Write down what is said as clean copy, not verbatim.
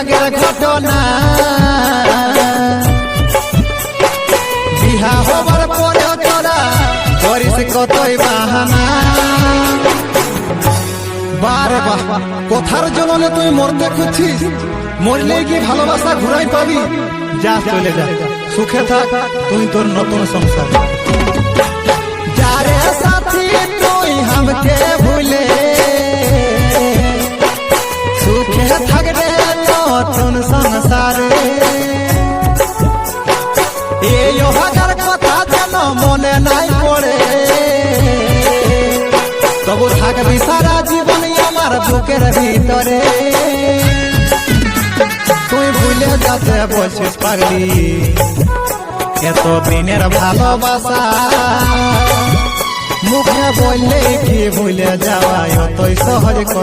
আগের ঘটনা বিহা হবার পরে তোরা করিস কতই বাহানা বারে বাহ কথার জন্য তুই মরতে খুঁজছিস মরলে কি ভালোবাসা ঘুরাই পাবি যা চলে যা সুখে থাক তুই তোর নতুন সংসার যারে সাথী তুই हमके ভুলে সুখে থাক রে নতুন সংসারে এই হাজার কথা যেন মনে নাই পড়ে তবু থাকবি সারা জীবন আমার বুকের ভিতরে তুই ভুলে যাতে বলছিস পাগলি এত দিনের ভালোবাসা মুখে বললে কি ভুলে যাওয়া এতই সহজ কথা।